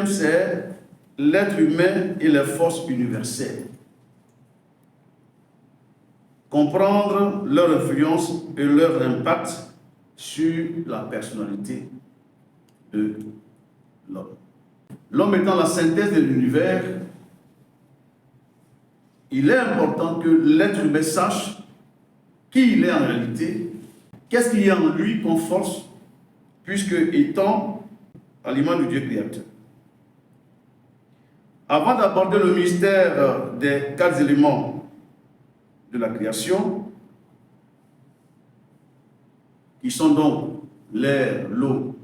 thème, c'est l'être humain et les forces universelles. Comprendre leur influence et leur impact sur la personnalité de l'homme. L'homme étant la synthèse de l'univers, il est important que l'être humain sache qui il est en réalité, qu'est-ce qu'il y a en lui comme force, puisque étant à l'image du Dieu créateur. Avant d'aborder le mystère des 4 éléments de la création, qui sont donc l'air, l'eau,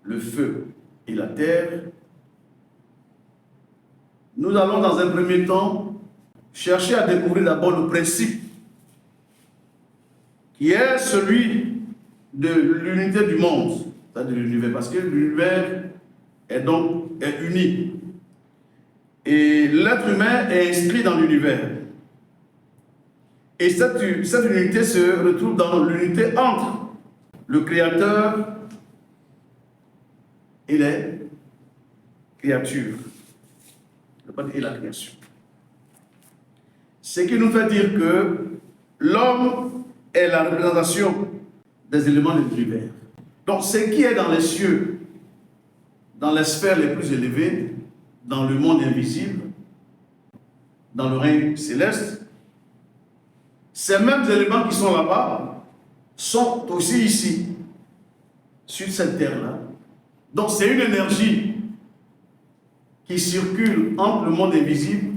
le feu et la terre, nous allons dans un premier temps chercher à découvrir d'abord le principe qui est celui de l'unité du monde, c'est-à-dire de l'univers, parce que l'univers est uni. Et l'être humain est inscrit dans l'univers. Et cette unité se retrouve dans l'unité entre le Créateur et les créatures. Et la création. Ce qui nous fait dire que l'homme est la représentation des éléments de l'univers. Donc ce qui est dans les cieux, dans les sphères les plus élevées, dans le monde invisible, dans le règne céleste, ces mêmes éléments qui sont là-bas sont aussi ici, sur cette terre-là. Donc c'est une énergie qui circule entre le monde invisible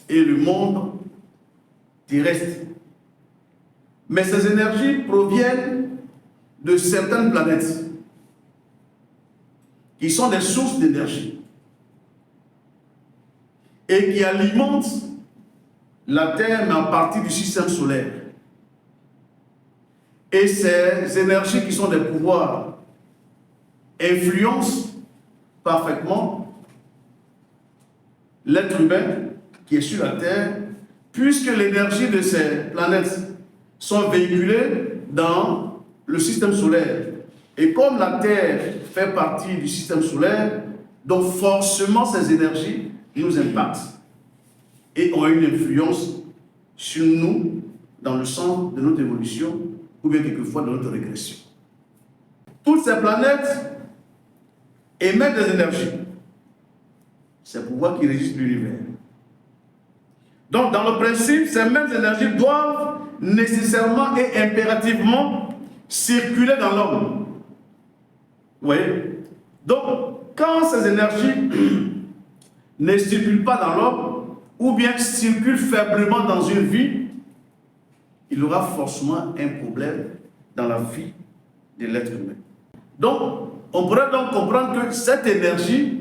et le monde terrestre. Mais ces énergies proviennent de certaines planètes qui sont des sources d'énergie et qui alimentent la Terre, mais en partie du système solaire. Et ces énergies qui sont des pouvoirs influencent parfaitement l'être humain qui est sur la Terre, puisque l'énergie de ces planètes sont véhiculées dans le système solaire. Et comme la Terre fait partie du système solaire, donc forcément ces énergies nous impactent et ont une influence sur nous dans le sens de notre évolution ou bien quelquefois de notre régression. Toutes ces planètes émettent des énergies. C'est pour voir qui régissent l'univers. Donc, dans le principe, ces mêmes énergies doivent nécessairement et impérativement circuler dans l'homme. Vous voyez? Donc, quand ces énergies ne circulent pas dans l'homme, ou bien circulent faiblement dans une vie, il y aura forcément un problème dans la vie de l'être humain. Donc, on pourrait donc comprendre que cette énergie,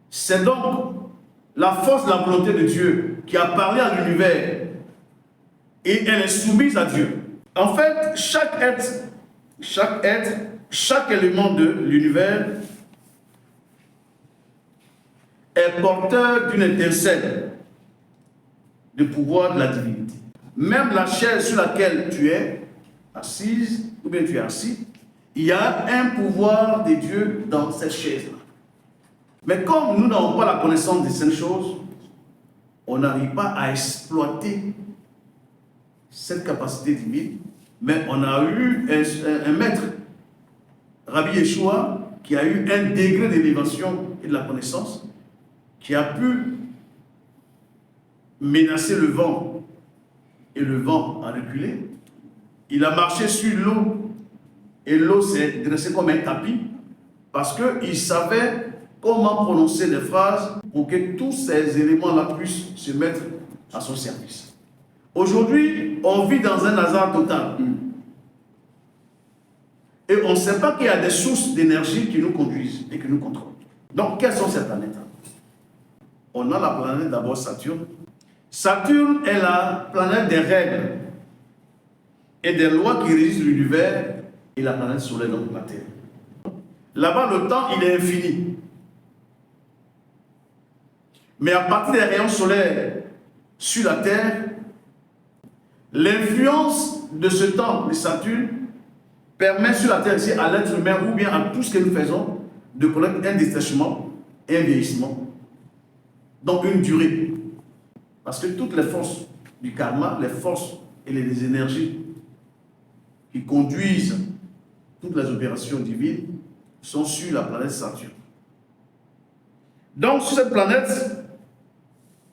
c'est donc la force de la volonté de Dieu qui a parlé à l'univers et elle est soumise à Dieu. En fait, chaque élément de l'univers est porteur d'une étincelle de pouvoir de la divinité. Même la chaise sur laquelle tu es assise, ou bien tu es assis, il y a un pouvoir de Dieu dans cette chaise-là. Mais comme nous n'avons pas la connaissance de ces choses, on n'arrive pas à exploiter cette capacité divine, mais on a eu un maître, Rabbi Yeshua, qui a eu un degré d'élévation et de la connaissance, qui a pu menacer le vent, et le vent a reculé. Il a marché sur l'eau, et l'eau s'est dressée comme un tapis, parce qu'il savait comment prononcer les phrases pour que tous ces éléments-là puissent se mettre à son service. Aujourd'hui, on vit dans un hasard total. Et on ne sait pas qu'il y a des sources d'énergie qui nous conduisent et qui nous contrôlent. Donc, quelles sont ces planètes? On a la planète d'abord Saturne. Saturne est la planète des règles et des lois qui régissent l'univers et la planète solaire, donc la Terre. Là-bas, le temps, il est infini. Mais à partir des rayons solaires sur la Terre, l'influence de ce temps de Saturne permet sur la Terre ici à l'être humain ou bien à tout ce que nous faisons de connaître un détachement un vieillissement, donc une durée. Parce que toutes les forces du karma, les forces et les énergies qui conduisent toutes les opérations divines sont sur la planète Saturne. Donc sur cette planète,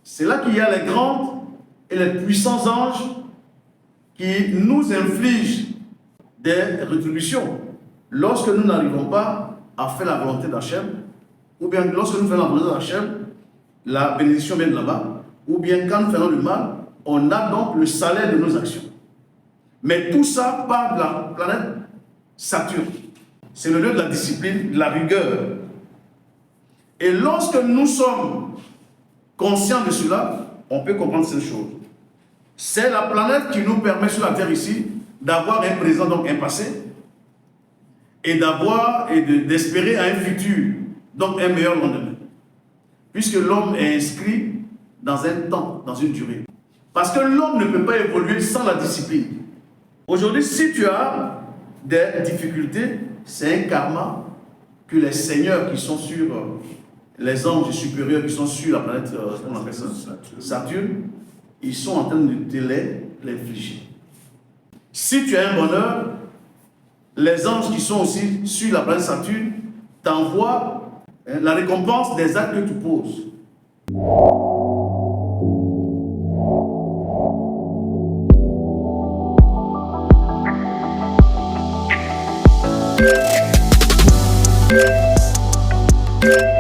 c'est là qu'il y a les grands et les puissants anges qui nous infligent des rétributions lorsque nous n'arrivons pas à faire la volonté d'Hachem, ou bien lorsque nous faisons la volonté d'Hachem, la bénédiction vient de là-bas, ou bien quand nous faisons le mal, on a donc le salaire de nos actions. Mais tout ça part de la planète Saturne. C'est le lieu de la discipline, de la rigueur. Et lorsque nous sommes conscients de cela, on peut comprendre ces choses. C'est la planète qui nous permet sur la Terre ici d'avoir un présent, donc un passé, et d'avoir et d'espérer à un futur, donc un meilleur lendemain. Puisque l'homme est inscrit dans un temps, dans une durée. Parce que l'homme ne peut pas évoluer sans la discipline. Aujourd'hui, si tu as des difficultés, c'est un karma que les seigneurs qui sont sur les anges supérieurs qui sont sur la planète on appelle ça, Saturne, ils sont en train de te l'infliger. Si tu as un bonheur, les anges qui sont aussi sur la planète Saturne t'envoient la récompense des actes que tu poses. Yeah.